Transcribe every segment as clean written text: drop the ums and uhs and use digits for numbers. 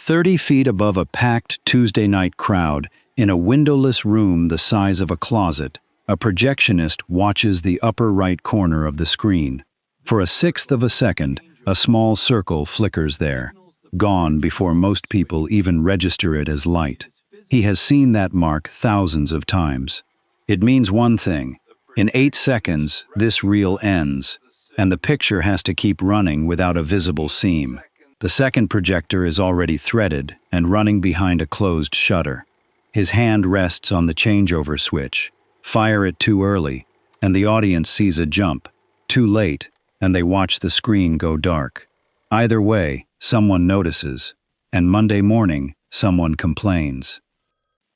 30 feet above a packed Tuesday night crowd, in a windowless room the size of a closet, a projectionist watches the upper right corner of the screen. For a sixth of a second, a small circle flickers there, gone before most people even register it as light. He has seen that mark thousands of times. It means one thing. In 8 seconds, this reel ends, and the picture has to keep running without a visible seam. The second projector is already threaded and running behind a closed shutter. His hand rests on the changeover switch. Fire it too early, and the audience sees a jump. Too late, and they watch the screen go dark. Either way, someone notices, and Monday morning, someone complains.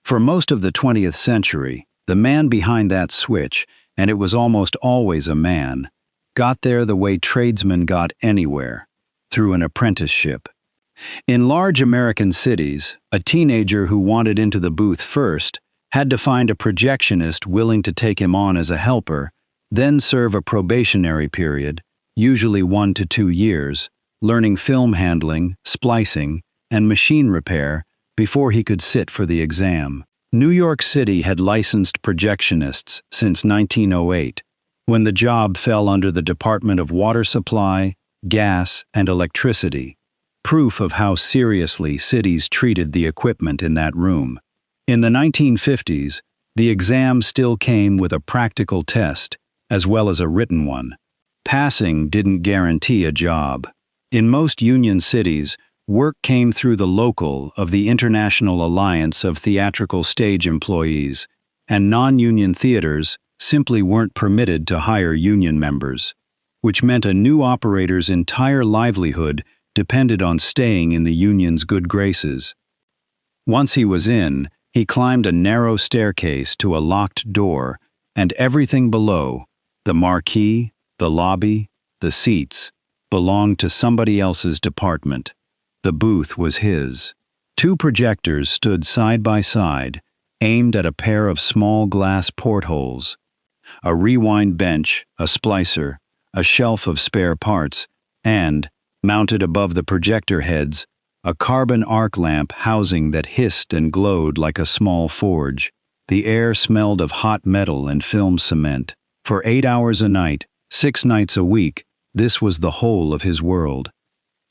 For most of the 20th century, the man behind that switch, and it was almost always a man, got there the way tradesmen got anywhere, through an apprenticeship. In large American cities, a teenager who wanted into the booth first had to find a projectionist willing to take him on as a helper, then serve a probationary period, usually 1 to 2 years, learning film handling, splicing, and machine repair before he could sit for the exam. New York City had licensed projectionists since 1908, when the job fell under the Department of Water Supply, Gas, and Electricity, proof of how seriously cities treated the equipment in that room. In the 1950s, the exam still came with a practical test, as well as a written one. Passing didn't guarantee a job. In most union cities, work came through the local of the International Alliance of Theatrical Stage Employees, and non-union theaters simply weren't permitted to hire union members, which meant a new operator's entire livelihood depended on staying in the union's good graces. Once he was in, he climbed a narrow staircase to a locked door, and everything below, the marquee, the lobby, the seats, belonged to somebody else's department. The booth was his. 2 projectors stood side by side, aimed at a pair of small glass portholes. A rewind bench, a splicer, a shelf of spare parts, and, mounted above the projector heads, a carbon arc lamp housing that hissed and glowed like a small forge. The air smelled of hot metal and film cement. For 8 hours a night, 6 nights a week, this was the whole of his world.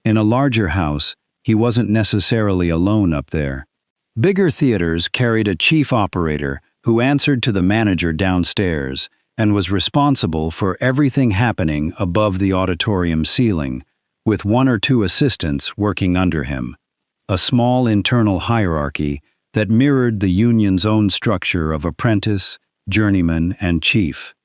In a larger house, he wasn't necessarily alone up there. Bigger theaters carried a chief operator who answered to the manager downstairs and was responsible for everything happening above the auditorium ceiling, with 1 or 2 assistants working under him. A small internal hierarchy that mirrored the union's own structure of apprentice, journeyman, and chief.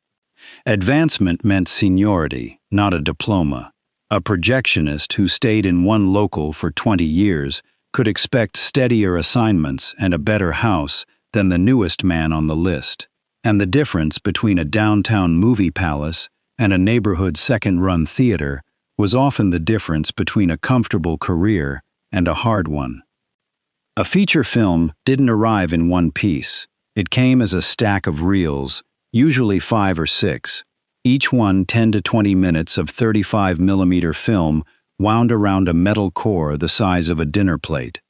Advancement meant seniority, not a diploma. A projectionist who stayed in one local for 20 years could expect steadier assignments and a better house than the newest man on the list. And the difference between a downtown movie palace and a neighborhood second-run theater was often the difference between a comfortable career and a hard one. A feature film didn't arrive in one piece. It came as a stack of reels, usually 5 or 6. Each one 10 to 20 minutes of 35mm film wound around a metal core the size of a dinner plate.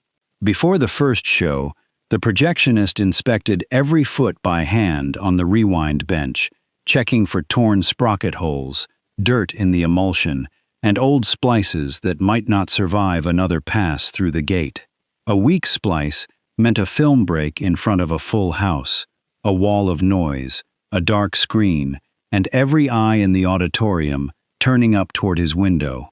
Before the first show, the projectionist inspected every foot by hand on the rewind bench, checking for torn sprocket holes, dirt in the emulsion, and old splices that might not survive another pass through the gate. A weak splice meant a film break in front of a full house, a wall of noise, a dark screen, and every eye in the auditorium turning up toward his window.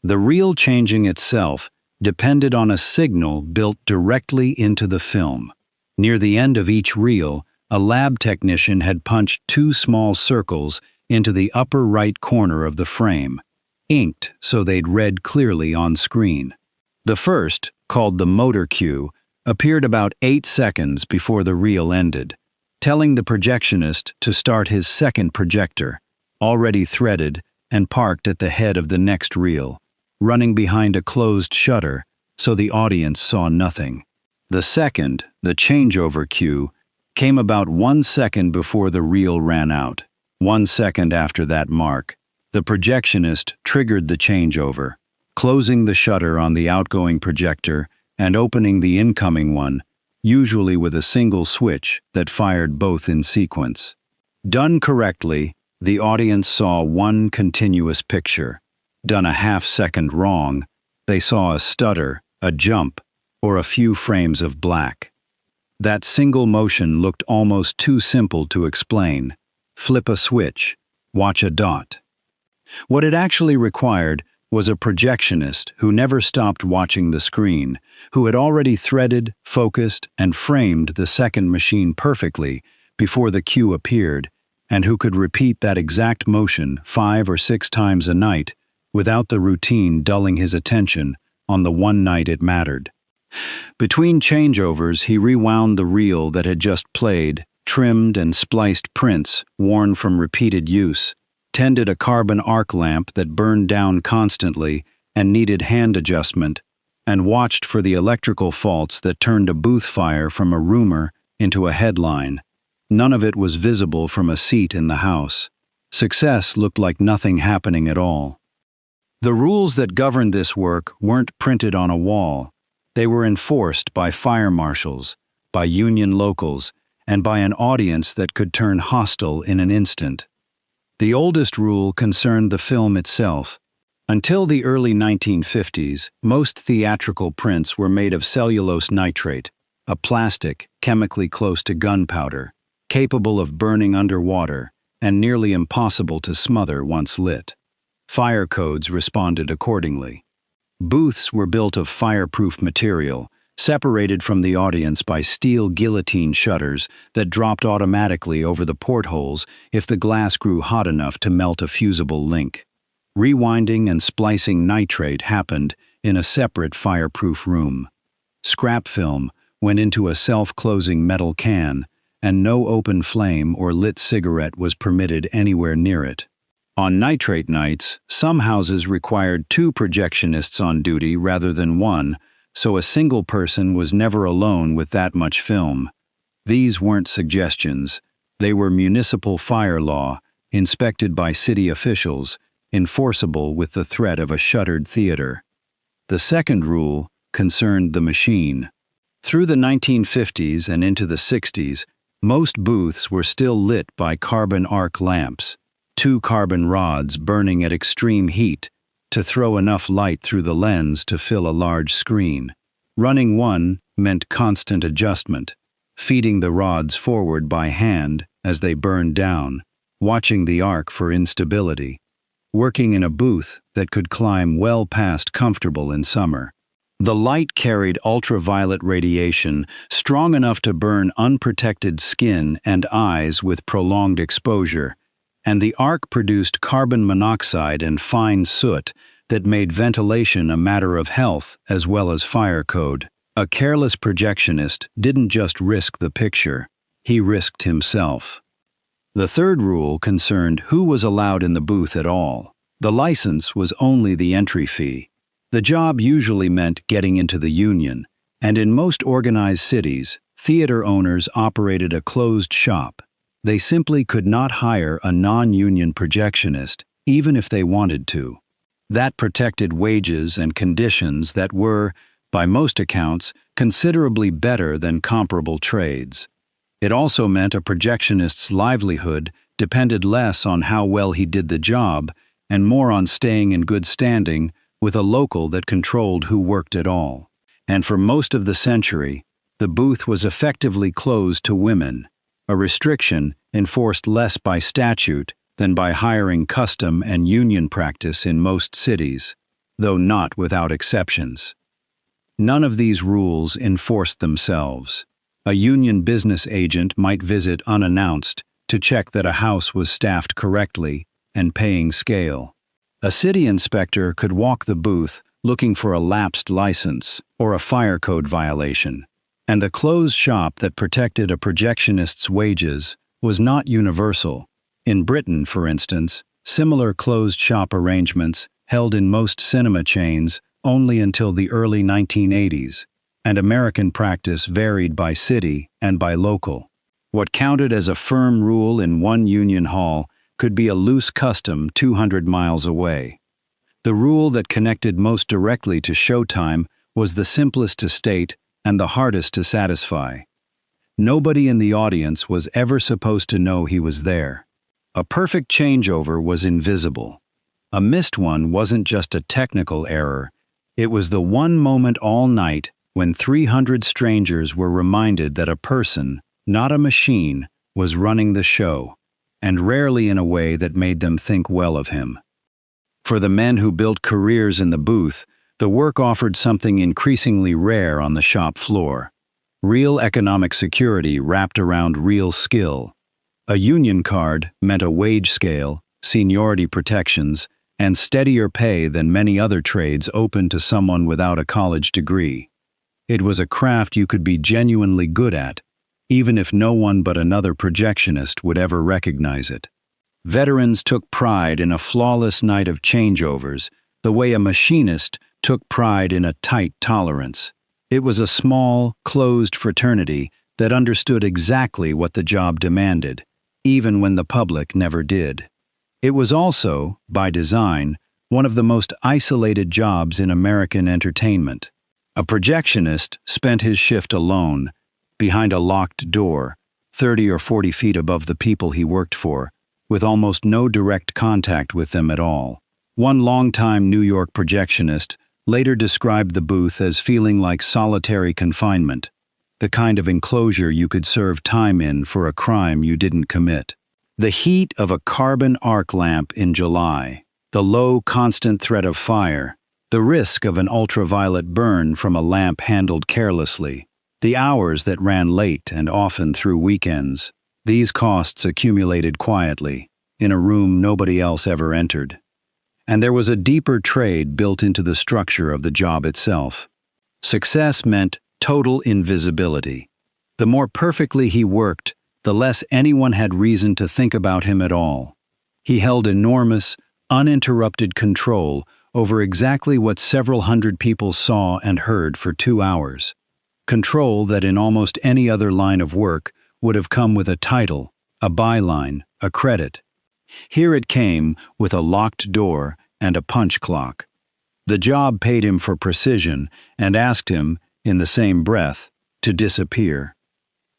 The reel changing itself depended on a signal built directly into the film. Near the end of each reel, a lab technician had punched 2 small circles into the upper right corner of the frame, inked so they'd read clearly on screen. The first, called the motor cue, appeared about 8 seconds before the reel ended, telling the projectionist to start his second projector, already threaded and parked at the head of the next reel, running behind a closed shutter so the audience saw nothing. The second, the changeover cue, came about 1 second before the reel ran out. 1 second after that mark, the projectionist triggered the changeover, closing the shutter on the outgoing projector and opening the incoming one, usually with a single switch that fired both in sequence. Done correctly, the audience saw one continuous picture. Done a half-second wrong, they saw a stutter, a jump, or a few frames of black. That single motion looked almost too simple to explain. Flip a switch, watch a dot. What it actually required was a projectionist who never stopped watching the screen, who had already threaded, focused, and framed the second machine perfectly before the cue appeared, and who could repeat that exact motion 5 or 6 times a night without the routine dulling his attention on the one night it mattered. Between changeovers, he rewound the reel that had just played, trimmed and spliced prints worn from repeated use, tended a carbon arc lamp that burned down constantly and needed hand adjustment, and watched for the electrical faults that turned a booth fire from a rumor into a headline. None of it was visible from a seat in the house. Success looked like nothing happening at all. The rules that governed this work weren't printed on a wall. They were enforced by fire marshals, by union locals, and by an audience that could turn hostile in an instant. The oldest rule concerned the film itself. Until the early 1950s, most theatrical prints were made of cellulose nitrate, a plastic chemically close to gunpowder, capable of burning underwater and nearly impossible to smother once lit. Fire codes responded accordingly. Booths were built of fireproof material, separated from the audience by steel guillotine shutters that dropped automatically over the portholes if the glass grew hot enough to melt a fusible link. Rewinding and splicing nitrate happened in a separate fireproof room. Scrap film went into a self-closing metal can, and no open flame or lit cigarette was permitted anywhere near it. On nitrate nights, some houses required 2 projectionists on duty rather than 1, so a single person was never alone with that much film. These weren't suggestions. They were municipal fire law, inspected by city officials, enforceable with the threat of a shuttered theater. The second rule concerned the machine. Through the 1950s and into the 60s, most booths were still lit by carbon arc lamps, 2 carbon rods burning at extreme heat to throw enough light through the lens to fill a large screen. Running one meant constant adjustment, feeding the rods forward by hand as they burned down, watching the arc for instability, working in a booth that could climb well past comfortable in summer. The light carried ultraviolet radiation strong enough to burn unprotected skin and eyes with prolonged exposure, and the arc produced carbon monoxide and fine soot that made ventilation a matter of health as well as fire code. A careless projectionist didn't just risk the picture, he risked himself. The third rule concerned who was allowed in the booth at all. The license was only the entry fee. The job usually meant getting into the union, and in most organized cities, theater owners operated a closed shop. They simply could not hire a non-union projectionist, even if they wanted to. That protected wages and conditions that were, by most accounts, considerably better than comparable trades. It also meant a projectionist's livelihood depended less on how well he did the job and more on staying in good standing with a local that controlled who worked at all. And for most of the century, the booth was effectively closed to women, a restriction enforced less by statute than by hiring custom and union practice in most cities, though not without exceptions. None of these rules enforced themselves. A union business agent might visit unannounced to check that a house was staffed correctly and paying scale. A city inspector could walk the booth looking for a lapsed license or a fire code violation, and the closed shop that protected a projectionist's wages was not universal. In Britain, for instance, similar closed shop arrangements held in most cinema chains only until the early 1980s, and American practice varied by city and by local. What counted as a firm rule in one union hall could be a loose custom 200 miles away. The rule that connected most directly to showtime was the simplest to state and the hardest to satisfy. Nobody in the audience was ever supposed to know he was there. A perfect changeover was invisible. A missed one wasn't just a technical error. It was the one moment all night when 300 strangers were reminded that a person, not a machine, was running the show, and rarely in a way that made them think well of him. For the men who built careers in the booth, the work offered something increasingly rare on the shop floor: real economic security wrapped around real skill. A union card meant a wage scale, seniority protections, and steadier pay than many other trades open to someone without a college degree. It was a craft you could be genuinely good at, even if no one but another projectionist would ever recognize it. Veterans took pride in a flawless night of changeovers, the way a machinist took pride in a tight tolerance. It was a small, closed fraternity that understood exactly what the job demanded, even when the public never did. It was also, by design, one of the most isolated jobs in American entertainment. A projectionist spent his shift alone, behind a locked door, 30 or 40 feet above the people he worked for, with almost no direct contact with them at all. One longtime New York projectionist later described the booth as feeling like solitary confinement, the kind of enclosure you could serve time in for a crime you didn't commit. The heat of a carbon arc lamp in July, the low, constant threat of fire, the risk of an ultraviolet burn from a lamp handled carelessly, the hours that ran late and often through weekends, these costs accumulated quietly, in a room nobody else ever entered. And there was a deeper trade built into the structure of the job itself. Success meant total invisibility. The more perfectly he worked, the less anyone had reason to think about him at all. He held enormous, uninterrupted control over exactly what several hundred people saw and heard for 2 hours. Control that in almost any other line of work would have come with a title, a byline, a credit. Here it came with a locked door and a punch clock. The job paid him for precision and asked him, in the same breath, to disappear.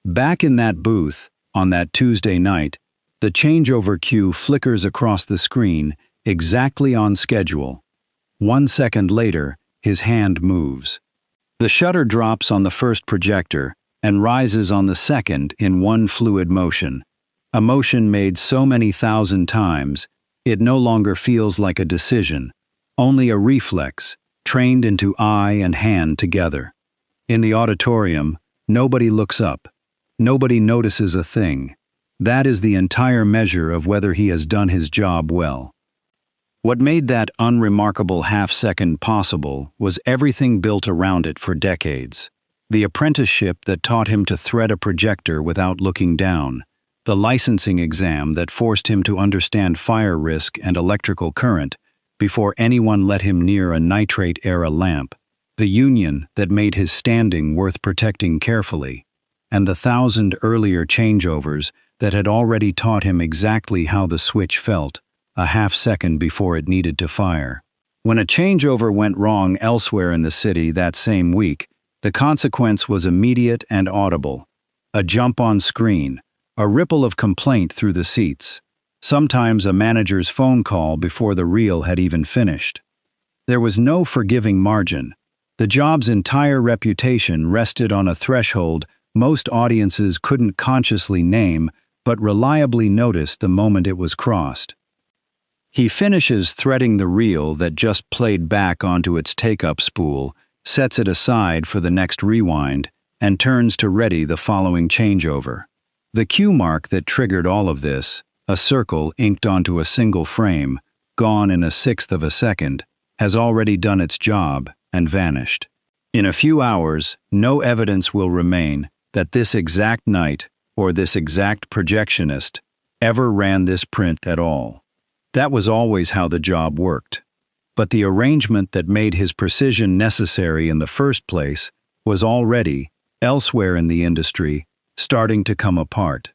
Back in that booth, on that Tuesday night, the changeover cue flickers across the screen, exactly on schedule. 1 second later, his hand moves. The shutter drops on the first projector and rises on the second in one fluid motion. A motion made so many thousand times, it no longer feels like a decision, only a reflex, trained into eye and hand together. In the auditorium, nobody looks up. Nobody notices a thing. That is the entire measure of whether he has done his job well. What made that unremarkable half-second possible was everything built around it for decades. The apprenticeship that taught him to thread a projector without looking down, the licensing exam that forced him to understand fire risk and electrical current before anyone let him near a nitrate-era lamp, the union that made his standing worth protecting carefully, and the 1,000 earlier changeovers that had already taught him exactly how the switch felt, a half-second before it needed to fire. When a changeover went wrong elsewhere in the city that same week, the consequence was immediate and audible. A jump on screen, a ripple of complaint through the seats, sometimes a manager's phone call before the reel had even finished. There was no forgiving margin. The job's entire reputation rested on a threshold most audiences couldn't consciously name, but reliably noticed the moment it was crossed. He finishes threading the reel that just played back onto its take-up spool, sets it aside for the next rewind, and turns to ready the following changeover. The cue mark that triggered all of this, a circle inked onto a single frame, gone in a 1/6 of a second, has already done its job and vanished. In a few hours, no evidence will remain that this exact night or this exact projectionist ever ran this print at all. That was always how the job worked. But the arrangement that made his precision necessary in the first place was already, elsewhere in the industry, starting to come apart.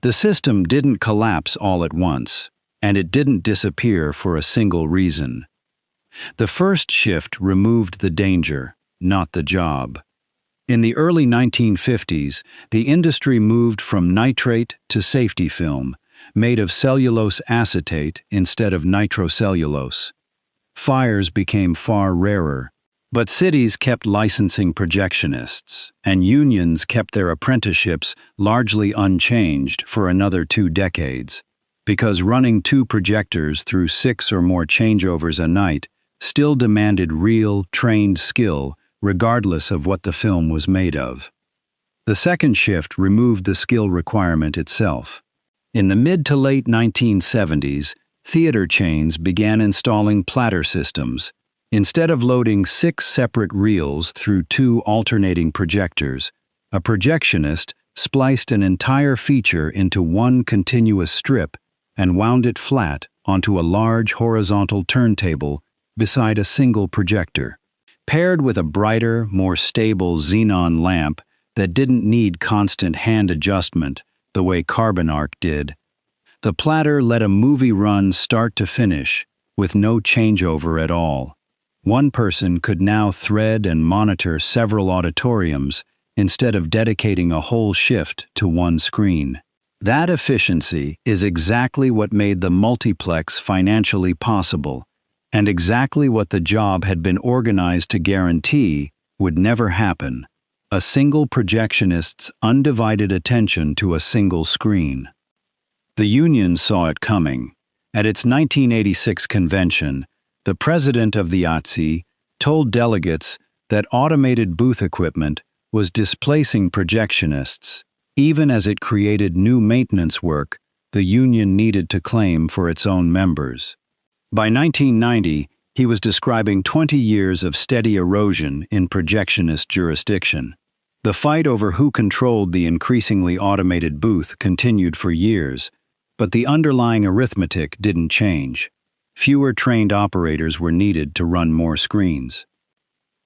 The system didn't collapse all at once, and it didn't disappear for a single reason. The first shift removed the danger. not the job. In the early 1950s, the industry moved from nitrate to safety film, made of cellulose acetate instead of nitrocellulose. Fires became far rarer, but cities kept licensing projectionists, and unions kept their apprenticeships largely unchanged for another 2 decades, because running 2 projectors through 6 or more changeovers a night still demanded real, trained skill regardless of what the film was made of. The second shift removed the skill requirement itself. In the mid to late 1970s, theater chains began installing platter systems. Instead of loading 6 separate reels through 2 alternating projectors, a projectionist spliced an entire feature into one continuous strip and wound it flat onto a large horizontal turntable beside a single projector. Paired with a brighter, more stable xenon lamp that didn't need constant hand adjustment the way carbon arc did, the platter let a movie run start to finish with no changeover at all. One person could now thread and monitor several auditoriums instead of dedicating a whole shift to one screen. That efficiency is exactly what made the multiplex financially possible, and exactly what the job had been organized to guarantee would never happen: a single projectionist's undivided attention to a single screen. The union saw it coming. At its 1986 convention, the president of the ATSI told delegates that automated booth equipment was displacing projectionists. Even as it created new maintenance work the union needed to claim for its own members. By 1990, he was describing 20 years of steady erosion in projectionist jurisdiction. The fight over who controlled the increasingly automated booth continued for years, but the underlying arithmetic didn't change. Fewer trained operators were needed to run more screens.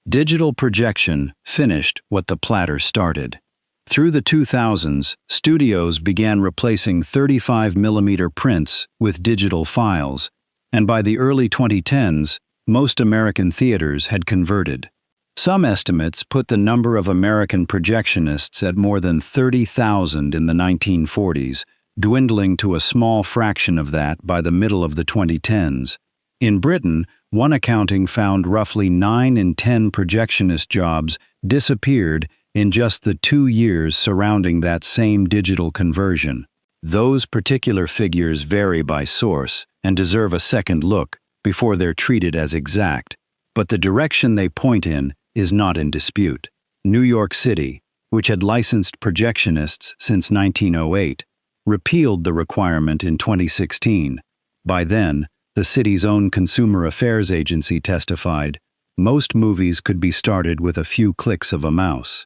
Digital projection finished what the platter started. Through the 2000s, studios began replacing 35mm prints with digital files, and by the early 2010s, most American theaters had converted. Some estimates put the number of American projectionists at more than 30,000 in the 1940s, dwindling to a small fraction of that by the middle of the 2010s. In Britain, one accounting found roughly 9 in 10 projectionist jobs disappeared in just the 2 years surrounding that same digital conversion. Those particular figures vary by source and deserve a second look before they're treated as exact, but the direction they point in is not in dispute. New York City, which had licensed projectionists since 1908, repealed the requirement in 2016. By then, the city's own consumer affairs agency testified, most movies could be started with a few clicks of a mouse.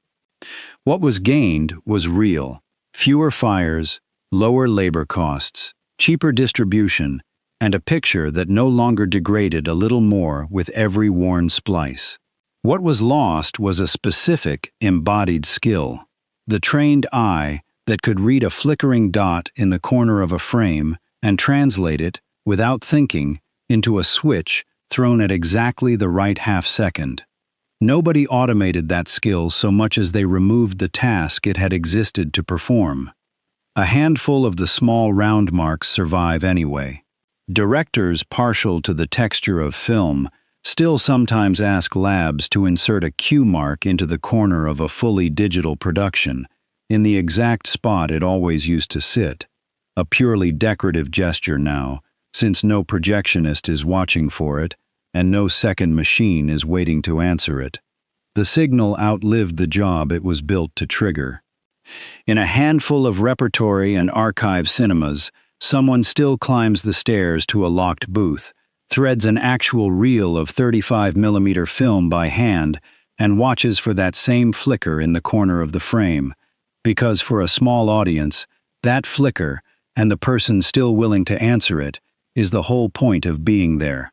What was gained was real: fewer fires, lower labor costs, cheaper distribution, and a picture that no longer degraded a little more with every worn splice. What was lost was a specific, embodied skill: the trained eye that could read a flickering dot in the corner of a frame and translate it, without thinking, into a switch thrown at exactly the right half-second. Nobody automated that skill so much as they removed the task it had existed to perform. A handful of the small round marks survive anyway. Directors partial to the texture of film still sometimes ask labs to insert a Q mark into the corner of a fully digital production, in the exact spot it always used to sit. A purely decorative gesture now, since no projectionist is watching for it, and no second machine is waiting to answer it. The signal outlived the job it was built to trigger. In a handful of repertory and archive cinemas, someone still climbs the stairs to a locked booth, threads an actual reel of 35mm film by hand, and watches for that same flicker in the corner of the frame, because for a small audience, that flicker, and the person still willing to answer it, is the whole point of being there.